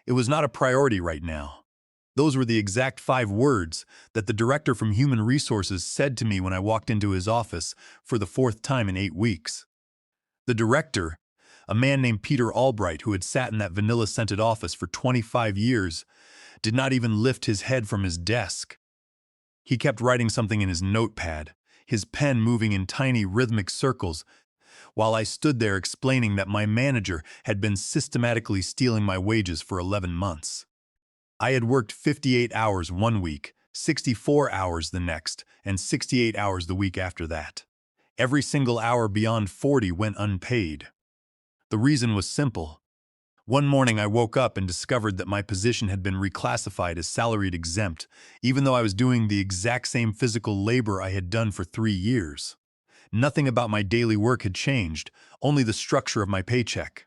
It was not a priority right now. Those were the exact 5 words that the director from Human Resources said to me when I walked into his office for the 4th time in 8 weeks. The director, a man named Peter Albright who had sat in that vanilla-scented office for 25 years, did not even lift his head from his desk. He kept writing something in his notepad, his pen moving in tiny rhythmic circles, while I stood there explaining that my manager had been systematically stealing my wages for 11 months. I had worked 58 hours one week, 64 hours the next, and 68 hours the week after that. Every single hour beyond 40 went unpaid. The reason was simple. One morning I woke up and discovered that my position had been reclassified as salaried exempt, even though I was doing the exact same physical labor I had done for 3 years. Nothing about my daily work had changed, only the structure of my paycheck.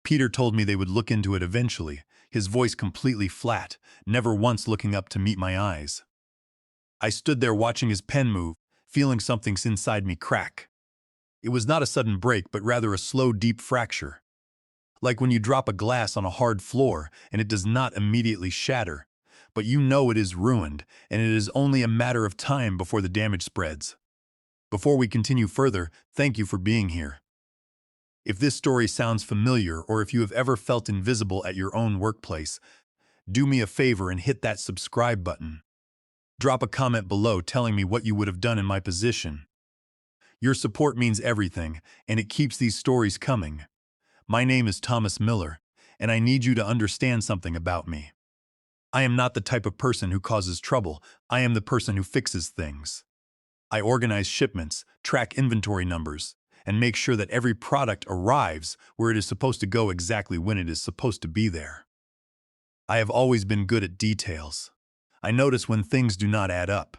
Peter told me they would look into it eventually, his voice completely flat, never once looking up to meet my eyes. I stood there watching his pen move, feeling something inside me crack. It was not a sudden break, but rather a slow, deep fracture. Like when you drop a glass on a hard floor and it does not immediately shatter, but you know it is ruined and it is only a matter of time before the damage spreads. Before we continue further, thank you for being here. If this story sounds familiar or if you have ever felt invisible at your own workplace, do me a favor and hit that subscribe button. Drop a comment below telling me what you would have done in my position. Your support means everything, and it keeps these stories coming. My name is Thomas Miller, and I need you to understand something about me. I am not the type of person who causes trouble. I am the person who fixes things. I organize shipments, track inventory numbers, and make sure that every product arrives where it is supposed to go exactly when it is supposed to be there. I have always been good at details. I notice when things do not add up.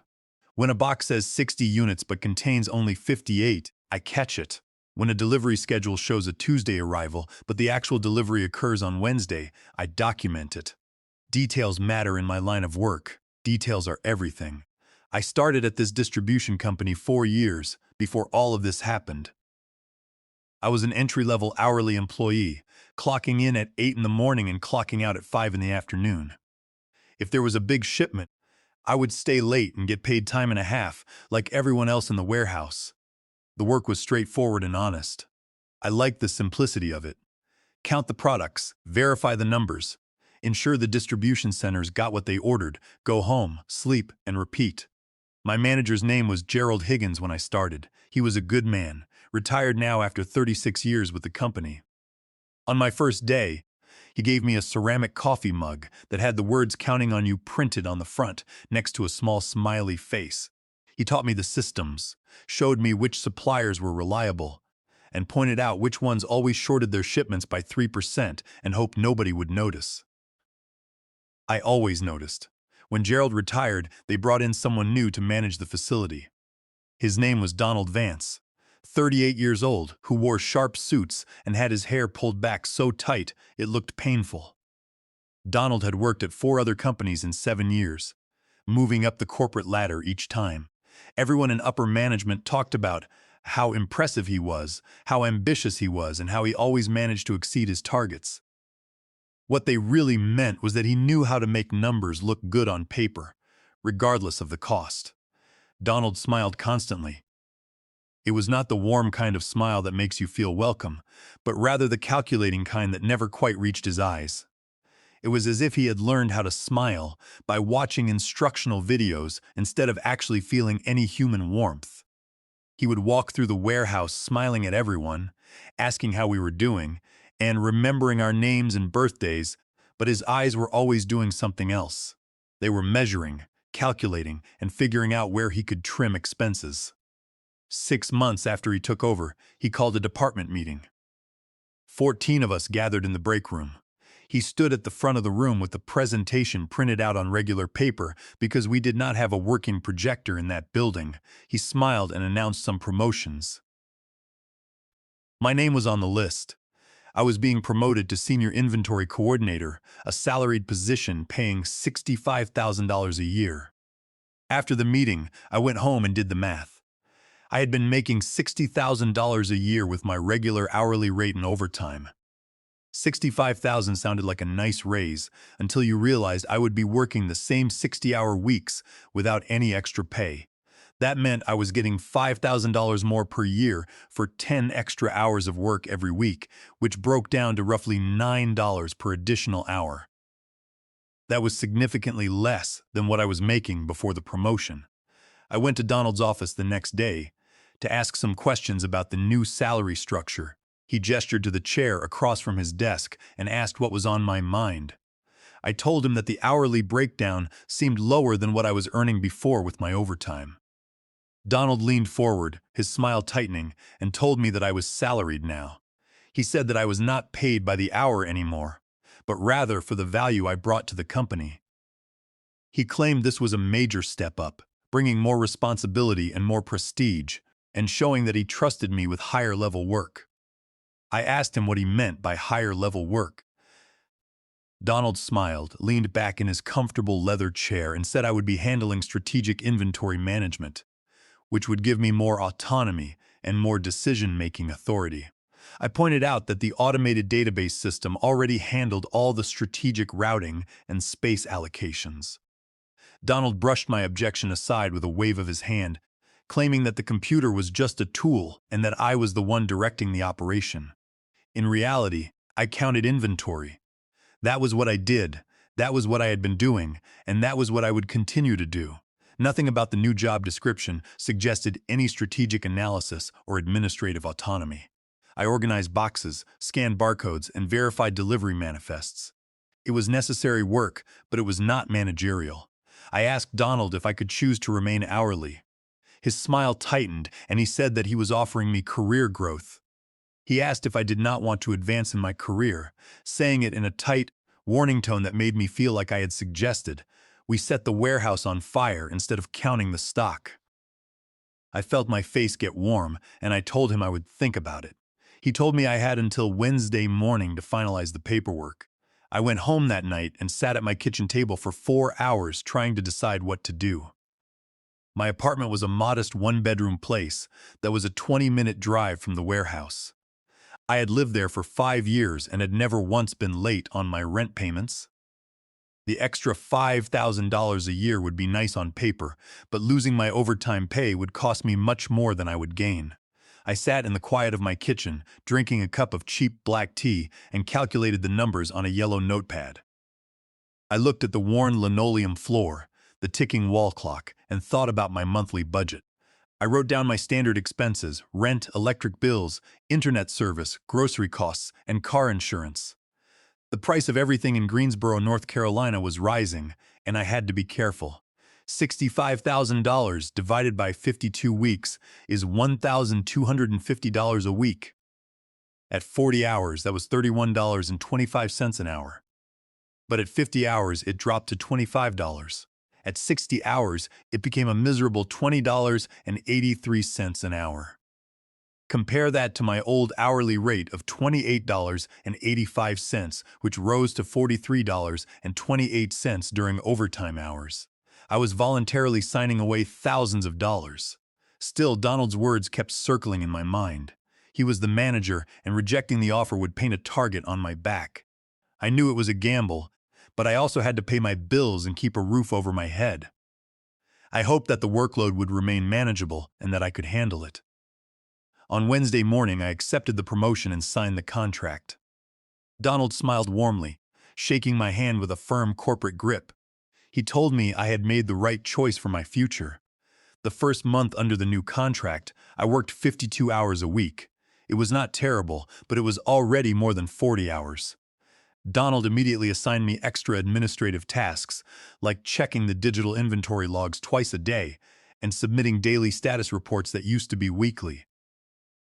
When a box says 60 units but contains only 58, I catch it. When a delivery schedule shows a Tuesday arrival but the actual delivery occurs on Wednesday, I document it. Details matter in my line of work. Details are everything. I started at this distribution company 4 years before all of this happened. I was an entry-level hourly employee, clocking in at 8 in the morning and clocking out at 5 in the afternoon. If there was a big shipment, I would stay late and get paid time and a half, like everyone else in the warehouse. The work was straightforward and honest. I liked the simplicity of it. Count the products, verify the numbers, ensure the distribution centers got what they ordered, go home, sleep, and repeat. My manager's name was Gerald Higgins when I started. He was a good man, retired now after 36 years with the company. On my first day, he gave me a ceramic coffee mug that had the words "Counting on You" printed on the front, next to a small smiley face. He taught me the systems, showed me which suppliers were reliable, and pointed out which ones always shorted their shipments by 3% and hoped nobody would notice. I always noticed. When Gerald retired, they brought in someone new to manage the facility. His name was Donald Vance, 38 years old, who wore sharp suits and had his hair pulled back so tight it looked painful. Donald had worked at 4 other companies in 7 years, moving up the corporate ladder each time. Everyone in upper management talked about how impressive he was, how ambitious he was, and how he always managed to exceed his targets. What they really meant was that he knew how to make numbers look good on paper, regardless of the cost. Donald smiled constantly. It was not the warm kind of smile that makes you feel welcome, but rather the calculating kind that never quite reached his eyes. It was as if he had learned how to smile by watching instructional videos instead of actually feeling any human warmth. He would walk through the warehouse smiling at everyone, asking how we were doing, and remembering our names and birthdays, but his eyes were always doing something else. They were measuring, calculating, and figuring out where he could trim expenses. 6 months after he took over, he called a department meeting. 14 of us gathered in the break room. He stood at the front of the room with the presentation printed out on regular paper because we did not have a working projector in that building. He smiled and announced some promotions. My name was on the list. I was being promoted to Senior Inventory Coordinator, a salaried position paying $65,000 a year. After the meeting, I went home and did the math. I had been making $60,000 a year with my regular hourly rate and overtime. $65,000 sounded like a nice raise until you realized I would be working the same 60-hour weeks without any extra pay. That meant I was getting $5,000 more per year for 10 extra hours of work every week, which broke down to roughly $9 per additional hour. That was significantly less than what I was making before the promotion. I went to Donald's office the next day to ask some questions about the new salary structure. He gestured to the chair across from his desk and asked what was on my mind. I told him that the hourly breakdown seemed lower than what I was earning before with my overtime. Donald leaned forward, his smile tightening, and told me that I was salaried now. He said that I was not paid by the hour anymore, but rather for the value I brought to the company. He claimed this was a major step up, bringing more responsibility and more prestige, and showing that he trusted me with higher-level work. I asked him what he meant by higher-level work. Donald smiled, leaned back in his comfortable leather chair, and said I would be handling strategic inventory management, which would give me more autonomy and more decision-making authority. I pointed out that the automated database system already handled all the strategic routing and space allocations. Donald brushed my objection aside with a wave of his hand, claiming that the computer was just a tool and that I was the one directing the operation. In reality, I counted inventory. That was what I did, that was what I had been doing, and that was what I would continue to do. Nothing about the new job description suggested any strategic analysis or administrative autonomy. I organized boxes, scanned barcodes, and verified delivery manifests. It was necessary work, but it was not managerial. I asked Donald if I could choose to remain hourly. His smile tightened, and he said that he was offering me career growth. He asked if I did not want to advance in my career, saying it in a tight, warning tone that made me feel like I had suggested we set the warehouse on fire instead of counting the stock. I felt my face get warm, and I told him I would think about it. He told me I had until Wednesday morning to finalize the paperwork. I went home that night and sat at my kitchen table for 4 hours trying to decide what to do. My apartment was a modest one-bedroom place that was a 20-minute drive from the warehouse. I had lived there for 5 years and had never once been late on my rent payments. The extra $5,000 a year would be nice on paper, but losing my overtime pay would cost me much more than I would gain. I sat in the quiet of my kitchen, drinking a cup of cheap black tea, and calculated the numbers on a yellow notepad. I looked at the worn linoleum floor, the ticking wall clock, and thought about my monthly budget. I wrote down my standard expenses: rent, electric bills, internet service, grocery costs, and car insurance. The price of everything in Greensboro, North Carolina was rising, and I had to be careful. $65,000 divided by 52 weeks is $1,250 a week. At 40 hours, that was $31.25 an hour. But at 50 hours, it dropped to $25. At 60 hours, it became a miserable $20.83 an hour. Compare that to my old hourly rate of $28.85, which rose to $43.28 during overtime hours. I was voluntarily signing away thousands of dollars. Still, Donald's words kept circling in my mind. He was the manager, and rejecting the offer would paint a target on my back. I knew it was a gamble, but I also had to pay my bills and keep a roof over my head. I hoped that the workload would remain manageable and that I could handle it. On Wednesday morning, I accepted the promotion and signed the contract. Donald smiled warmly, shaking my hand with a firm corporate grip. He told me I had made the right choice for my future. The first month under the new contract, I worked 52 hours a week. It was not terrible, but it was already more than 40 hours. Donald immediately assigned me extra administrative tasks, like checking the digital inventory logs twice a day and submitting daily status reports that used to be weekly.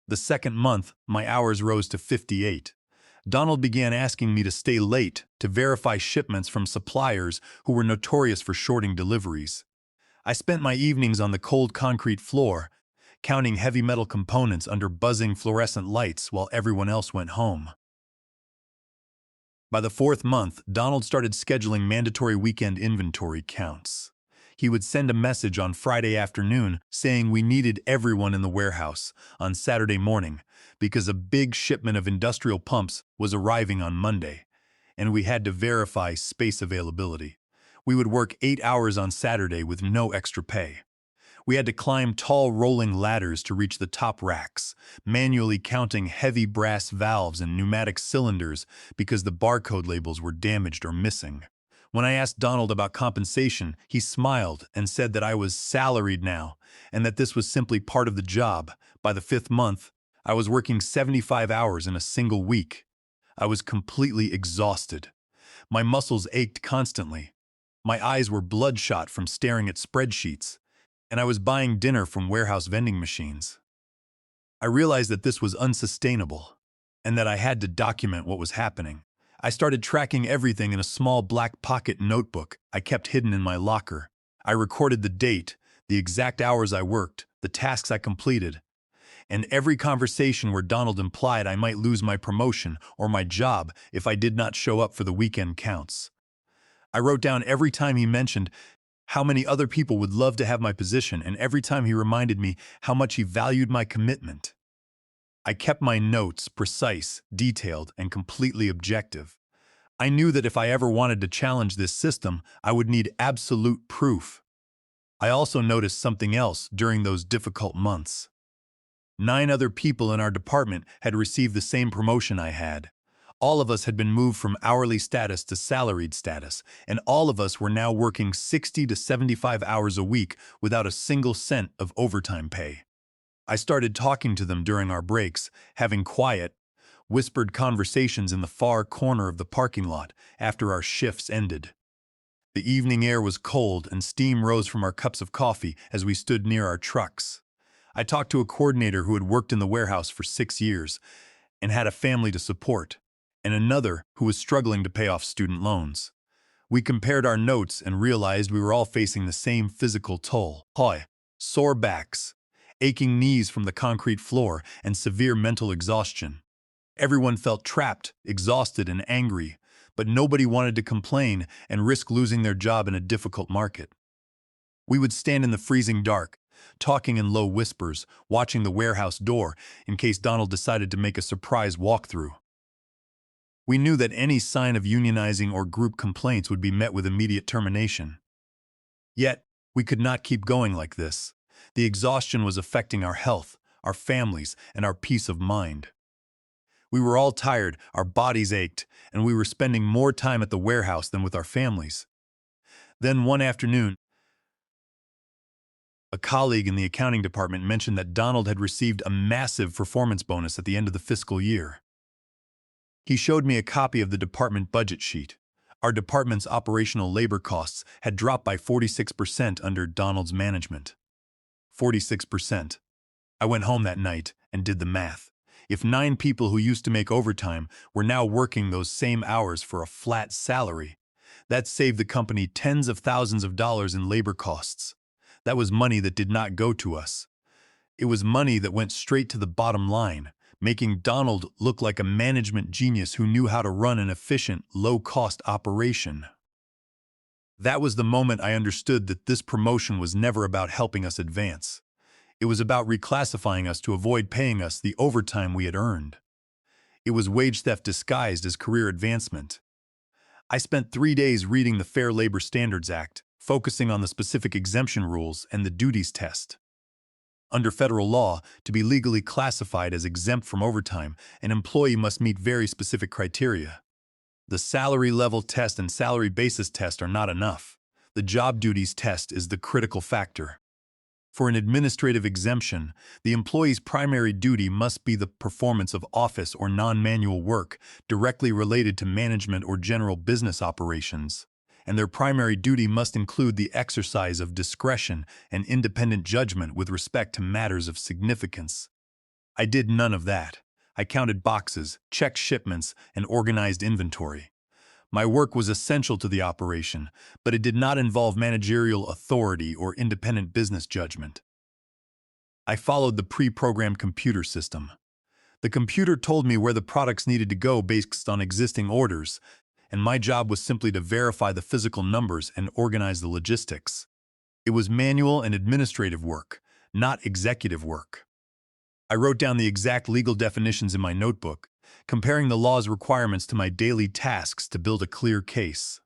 The second month, my hours rose to 58. Donald began asking me to stay late to verify shipments from suppliers who were notorious for shorting deliveries. I spent my evenings on the cold concrete floor, counting heavy metal components under buzzing fluorescent lights while everyone else went home. By the fourth month, Donald started scheduling mandatory weekend inventory counts. He would send a message on Friday afternoon saying we needed everyone in the warehouse on Saturday morning because a big shipment of industrial pumps was arriving on Monday, and we had to verify space availability. We would work 8 hours on Saturday with no extra pay. We had to climb tall rolling ladders to reach the top racks, manually counting heavy brass valves and pneumatic cylinders because the barcode labels were damaged or missing. When I asked Donald about compensation, he smiled and said that I was salaried now and that this was simply part of the job. By the 5th month, I was working 75 hours in a single week. I was completely exhausted. My muscles ached constantly. My eyes were bloodshot from staring at spreadsheets, and I was buying dinner from warehouse vending machines. I realized that this was unsustainable and that I had to document what was happening. I started tracking everything in a small black pocket notebook I kept hidden in my locker. I recorded the date, the exact hours I worked, the tasks I completed, and every conversation where Donald implied I might lose my promotion or my job if I did not show up for the weekend counts. I wrote down every time he mentioned how many other people would love to have my position, and every time he reminded me how much he valued my commitment. I kept my notes precise, detailed, and completely objective. I knew that if I ever wanted to challenge this system, I would need absolute proof. I also noticed something else during those difficult months. 9 other people in our department had received the same promotion I had. All of us had been moved from hourly status to salaried status, and all of us were now working 60 to 75 hours a week without a single cent of overtime pay. I started talking to them during our breaks, having quiet, whispered conversations in the far corner of the parking lot after our shifts ended. The evening air was cold and steam rose from our cups of coffee as we stood near our trucks. I talked to a coordinator who had worked in the warehouse for 6 years and had a family to support, and another who was struggling to pay off student loans. We compared our notes and realized we were all facing the same physical toll. Sore backs, aching knees from the concrete floor, and severe mental exhaustion. Everyone felt trapped, exhausted, and angry, but nobody wanted to complain and risk losing their job in a difficult market. We would stand in the freezing dark, talking in low whispers, watching the warehouse door in case Donald decided to make a surprise walkthrough. We knew that any sign of unionizing or group complaints would be met with immediate termination. Yet, we could not keep going like this. The exhaustion was affecting our health, our families, and our peace of mind. We were all tired, our bodies ached, and we were spending more time at the warehouse than with our families. Then one afternoon, a colleague in the accounting department mentioned that Donald had received a massive performance bonus at the end of the fiscal year. He showed me a copy of the department budget sheet. Our department's operational labor costs had dropped by 46% under Donald's management. 46%. I went home that night and did the math. If 9 people who used to make overtime were now working those same hours for a flat salary, that saved the company tens of thousands of dollars in labor costs. That was money that did not go to us. It was money that went straight to the bottom line, making Donald look like a management genius who knew how to run an efficient, low-cost operation. That was the moment I understood that this promotion was never about helping us advance. It was about reclassifying us to avoid paying us the overtime we had earned. It was wage theft disguised as career advancement. I spent 3 days reading the Fair Labor Standards Act, focusing on the specific exemption rules and the duties test. Under federal law, to be legally classified as exempt from overtime, an employee must meet very specific criteria. The salary level test and salary basis test are not enough. The job duties test is the critical factor. For an administrative exemption, the employee's primary duty must be the performance of office or non-manual work directly related to management or general business operations, and their primary duty must include the exercise of discretion and independent judgment with respect to matters of significance. I did none of that. I counted boxes, checked shipments, and organized inventory. My work was essential to the operation, but it did not involve managerial authority or independent business judgment. I followed the pre-programmed computer system. The computer told me where the products needed to go based on existing orders, and my job was simply to verify the physical numbers and organize the logistics. It was manual and administrative work, not executive work. I wrote down the exact legal definitions in my notebook, comparing the law's requirements to my daily tasks to build a clear case.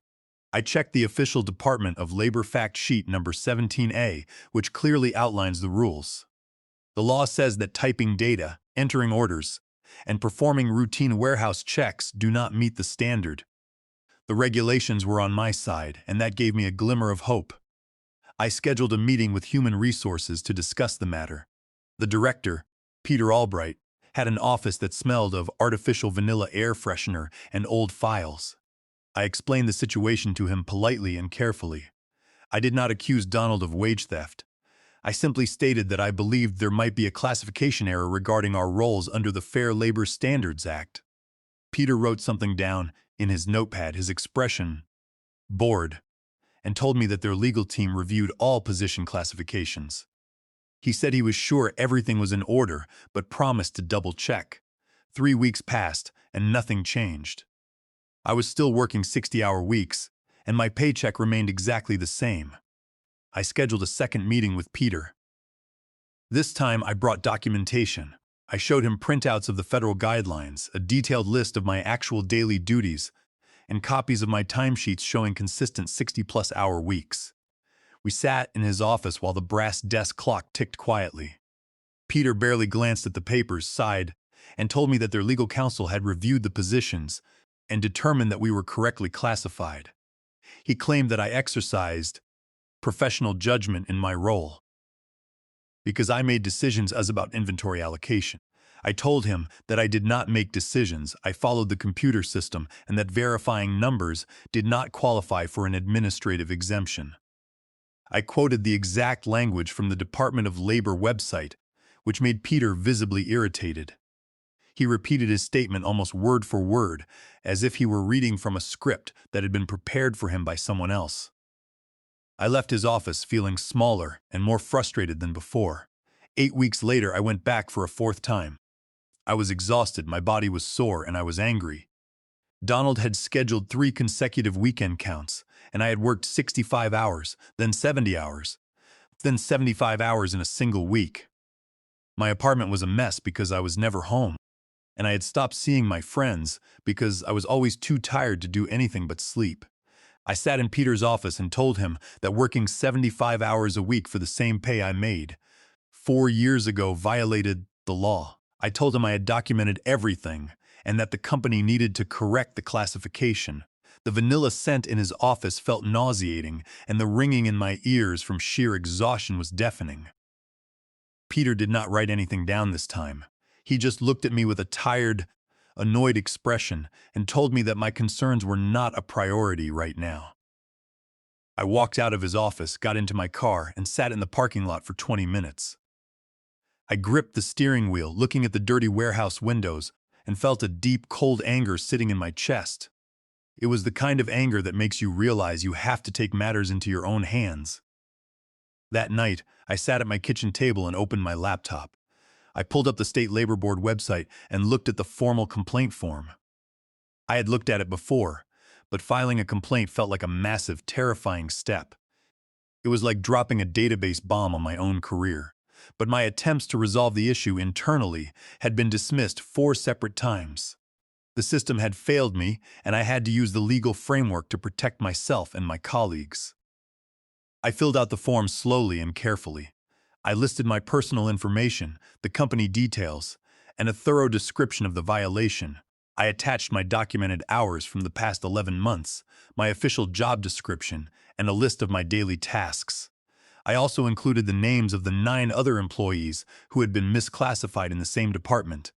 I checked the official Department of Labor fact sheet number 17A, which clearly outlines the rules. The law says that typing data, entering orders, and performing routine warehouse checks do not meet the standard. The regulations were on my side, and that gave me a glimmer of hope. I scheduled a meeting with Human Resources to discuss the matter. The director, Peter Albright, had an office that smelled of artificial vanilla air freshener and old files. I explained the situation to him politely and carefully. I did not accuse Donald of wage theft. I simply stated that I believed there might be a classification error regarding our roles under the Fair Labor Standards Act. Peter wrote something down in his notepad, his expression, bored, and told me that their legal team reviewed all position classifications. He said he was sure everything was in order, but promised to double-check. 3 weeks passed, and nothing changed. I was still working 60-hour weeks, and my paycheck remained exactly the same. I scheduled a second meeting with Peter. This time, I brought documentation. I showed him printouts of the federal guidelines, a detailed list of my actual daily duties, and copies of my timesheets showing consistent 60-plus hour weeks. We sat in his office while the brass desk clock ticked quietly. Peter barely glanced at the papers, sighed, and told me that their legal counsel had reviewed the positions and determined that we were correctly classified. He claimed that I exercised professional judgment in my role, because I made decisions as about inventory allocation. I told him that I did not make decisions, I followed the computer system, and that verifying numbers did not qualify for an administrative exemption. I quoted the exact language from the Department of Labor website, which made Peter visibly irritated. He repeated his statement almost word for word, as if he were reading from a script that had been prepared for him by someone else. I left his office feeling smaller and more frustrated than before. 8 weeks later, I went back for a fourth time. I was exhausted, my body was sore, and I was angry. Donald had scheduled 3 consecutive weekend counts, and I had worked 65 hours, then 70 hours, then 75 hours in a single week. My apartment was a mess because I was never home, and I had stopped seeing my friends because I was always too tired to do anything but sleep. I sat in Peter's office and told him that working 75 hours a week for the same pay I made 4 years ago violated the law. I told him I had documented everything and that the company needed to correct the classification. The vanilla scent in his office felt nauseating, and the ringing in my ears from sheer exhaustion was deafening. Peter did not write anything down this time. He just looked at me with a tired, annoyed expression and told me that my concerns were not a priority right now. I walked out of his office, got into my car, and sat in the parking lot for 20 minutes. I gripped the steering wheel, looking at the dirty warehouse windows, and felt a deep, cold anger sitting in my chest. It was the kind of anger that makes you realize you have to take matters into your own hands. That night, I sat at my kitchen table and opened my laptop. I pulled up the State Labor Board website and looked at the formal complaint form. I had looked at it before, but filing a complaint felt like a massive, terrifying step. It was like dropping a database bomb on my own career. But my attempts to resolve the issue internally had been dismissed 4 separate times. The system had failed me, and I had to use the legal framework to protect myself and my colleagues. I filled out the form slowly and carefully. I listed my personal information, the company details, and a thorough description of the violation. I attached my documented hours from the past 11 months, my official job description, and a list of my daily tasks. I also included the names of the 9 other employees who had been misclassified in the same department.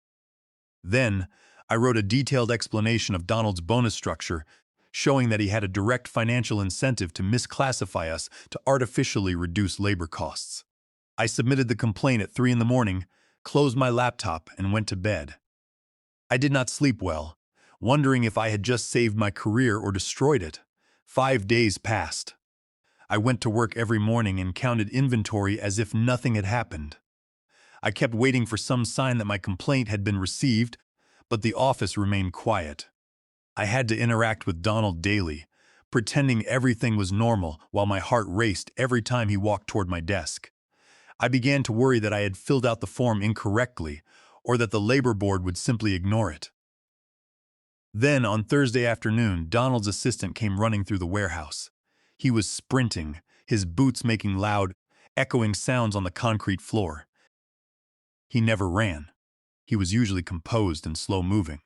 Then, I wrote a detailed explanation of Donald's bonus structure, showing that he had a direct financial incentive to misclassify us to artificially reduce labor costs. I submitted the complaint at 3 in the morning, closed my laptop, and went to bed. I did not sleep well, wondering if I had just saved my career or destroyed it. 5 days passed. I went to work every morning and counted inventory as if nothing had happened. I kept waiting for some sign that my complaint had been received, but the office remained quiet. I had to interact with Donald daily, pretending everything was normal while my heart raced every time he walked toward my desk. I began to worry that I had filled out the form incorrectly or that the labor board would simply ignore it. Then, on Thursday afternoon, Donald's assistant came running through the warehouse. He was sprinting, his boots making loud, echoing sounds on the concrete floor. He never ran. He was usually composed and slow-moving,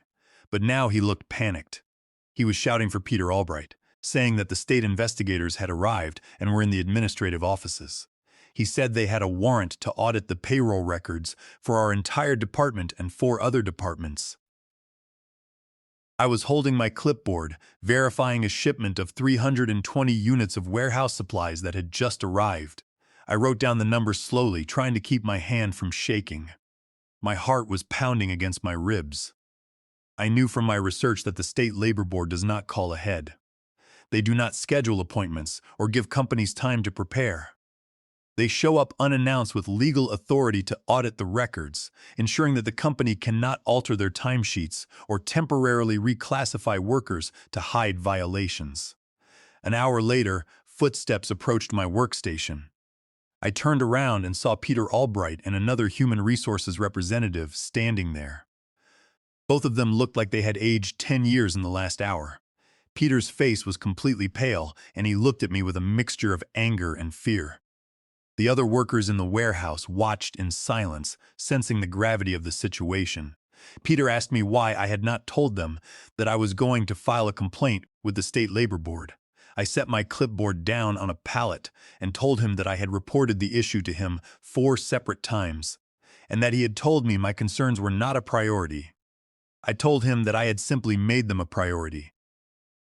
but now he looked panicked. He was shouting for Peter Albright, saying that the state investigators had arrived and were in the administrative offices. He said they had a warrant to audit the payroll records for our entire department and 4 other departments. I was holding my clipboard, verifying a shipment of 320 units of warehouse supplies that had just arrived. I wrote down the numbers slowly, trying to keep my hand from shaking. My heart was pounding against my ribs. I knew from my research that the State Labor Board does not call ahead. They do not schedule appointments or give companies time to prepare. They show up unannounced with legal authority to audit the records, ensuring that the company cannot alter their timesheets or temporarily reclassify workers to hide violations. An hour later, footsteps approached my workstation. I turned around and saw Peter Albright and another human resources representative standing there. Both of them looked like they had aged 10 years in the last hour. Peter's face was completely pale, and he looked at me with a mixture of anger and fear. The other workers in the warehouse watched in silence, sensing the gravity of the situation. Peter asked me why I had not told them that I was going to file a complaint with the State Labor Board. I set my clipboard down on a pallet and told him that I had reported the issue to him 4 separate times, and that he had told me my concerns were not a priority. I told him that I had simply made them a priority.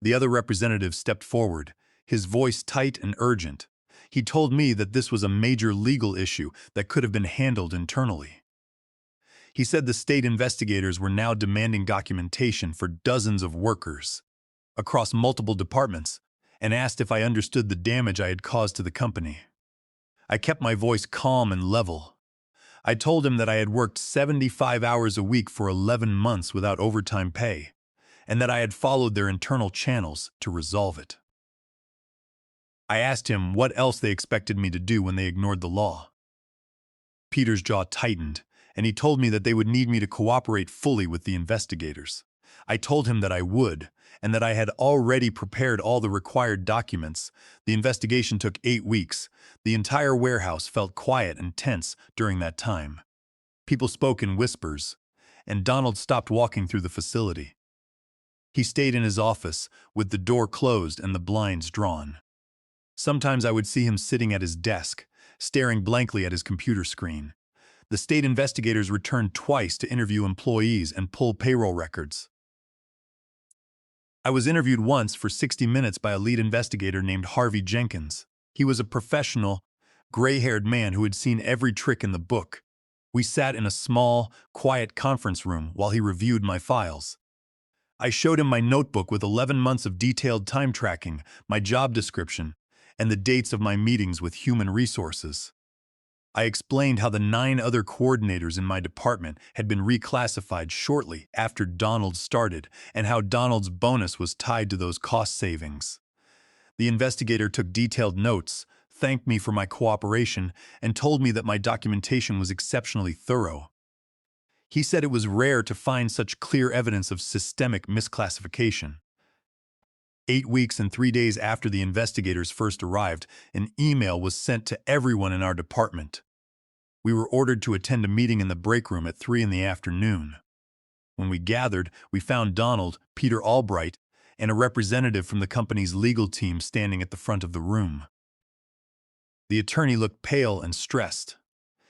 The other representative stepped forward, his voice tight and urgent. He told me that this was a major legal issue that could have been handled internally. He said the state investigators were now demanding documentation for dozens of workers across multiple departments and asked if I understood the damage I had caused to the company. I kept my voice calm and level. I told him that I had worked 75 hours a week for 11 months without overtime pay, and that I had followed their internal channels to resolve it. I asked him what else they expected me to do when they ignored the law. Peter's jaw tightened, and he told me that they would need me to cooperate fully with the investigators. I told him that I would, and that I had already prepared all the required documents. The investigation took 8 weeks. The entire warehouse felt quiet and tense during that time. People spoke in whispers, and Donald stopped walking through the facility. He stayed in his office, with the door closed and the blinds drawn. Sometimes I would see him sitting at his desk, staring blankly at his computer screen. The state investigators returned twice to interview employees and pull payroll records. I was interviewed once for 60 minutes by a lead investigator named Harvey Jenkins. He was a professional, gray-haired man who had seen every trick in the book. We sat in a small, quiet conference room while he reviewed my files. I showed him my notebook with 11 months of detailed time tracking, my job description, and the dates of my meetings with human resources. I explained how the 9 other coordinators in my department had been reclassified shortly after Donald started, and how Donald's bonus was tied to those cost savings. The investigator took detailed notes, thanked me for my cooperation, and told me that my documentation was exceptionally thorough. He said it was rare to find such clear evidence of systemic misclassification. 8 weeks and 3 days after the investigators first arrived, an email was sent to everyone in our department. We were ordered to attend a meeting in the break room at 3 in the afternoon. When we gathered, we found Donald, Peter Albright, and a representative from the company's legal team standing at the front of the room. The attorney looked pale and stressed.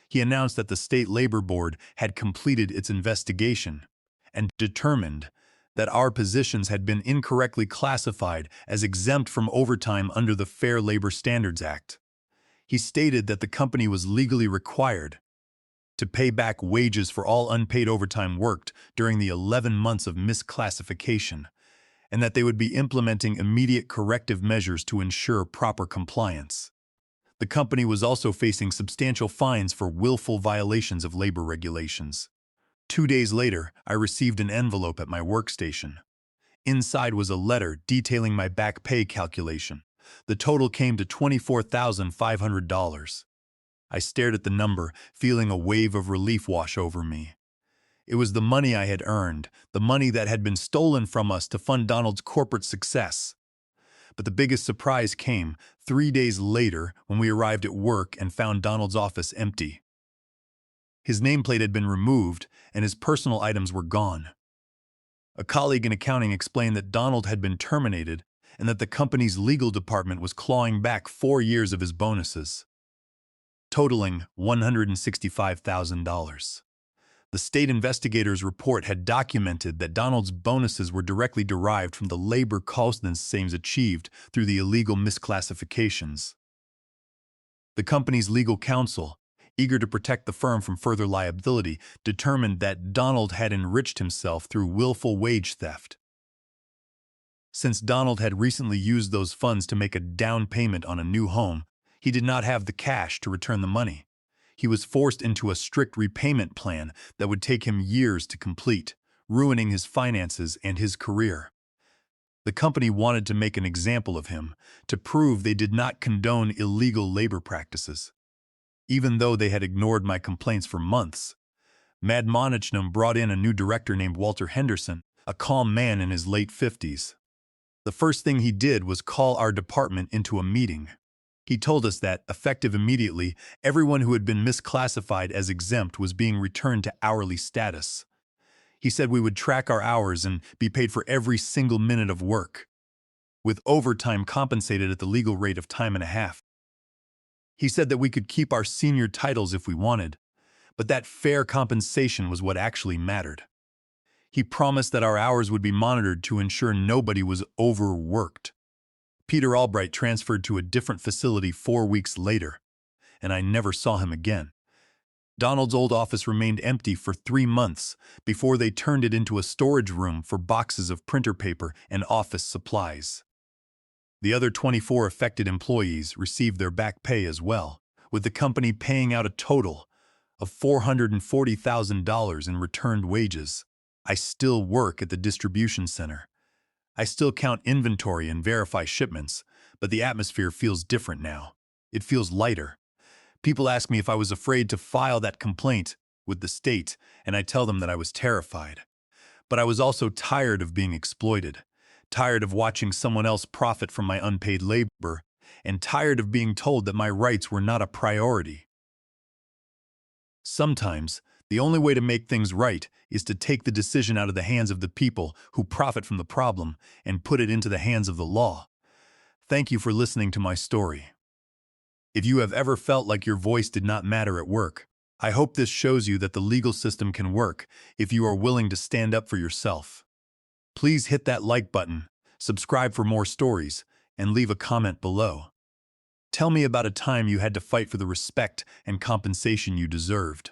He announced that the State Labor Board had completed its investigation and determined that our positions had been incorrectly classified as exempt from overtime under the Fair Labor Standards Act. He stated that the company was legally required to pay back wages for all unpaid overtime worked during the 11 months of misclassification, and that they would be implementing immediate corrective measures to ensure proper compliance. The company was also facing substantial fines for willful violations of labor regulations. 2 days later, I received an envelope at my workstation. Inside was a letter detailing my back pay calculation. The total came to $24,500. I stared at the number, feeling a wave of relief wash over me. It was the money I had earned, the money that had been stolen from us to fund Donald's corporate success. But the biggest surprise came 3 days later when we arrived at work and found Donald's office empty. His nameplate had been removed and his personal items were gone. A colleague in accounting explained that Donald had been terminated and that the company's legal department was clawing back 4 years of his bonuses, totaling $165,000. The state investigator's report had documented that Donald's bonuses were directly derived from the labor costs achieved through the illegal misclassifications. The company's legal counsel, eager to protect the firm from further liability, determined that Donald had enriched himself through willful wage theft. Since Donald had recently used those funds to make a down payment on a new home, he did not have the cash to return the money. He was forced into a strict repayment plan that would take him years to complete, ruining his finances and his career. The company wanted to make an example of him, to prove they did not condone illegal labor practices. Even though they had ignored my complaints for months, Mad Management brought in a new director named Walter Henderson, a calm man in his late 50s. The first thing he did was call our department into a meeting. He told us that, effective immediately, everyone who had been misclassified as exempt was being returned to hourly status. He said we would track our hours and be paid for every single minute of work, with overtime compensated at the legal rate of time and a half. He said that we could keep our senior titles if we wanted, but that fair compensation was what actually mattered. He promised that our hours would be monitored to ensure nobody was overworked. Peter Albright transferred to a different facility 4 weeks later, and I never saw him again. Donald's old office remained empty for 3 months before they turned it into a storage room for boxes of printer paper and office supplies. The other 24 affected employees received their back pay as well, with the company paying out a total of $440,000 in returned wages. I still work at the distribution center. I still count inventory and verify shipments, but the atmosphere feels different now. It feels lighter. People ask me if I was afraid to file that complaint with the state, and I tell them that I was terrified. But I was also tired of being exploited, tired of watching someone else profit from my unpaid labor, and tired of being told that my rights were not a priority. Sometimes, the only way to make things right is to take the decision out of the hands of the people who profit from the problem and put it into the hands of the law. Thank you for listening to my story. If you have ever felt like your voice did not matter at work, I hope this shows you that the legal system can work if you are willing to stand up for yourself. Please hit that like button, subscribe for more stories, and leave a comment below. Tell me about a time you had to fight for the respect and compensation you deserved.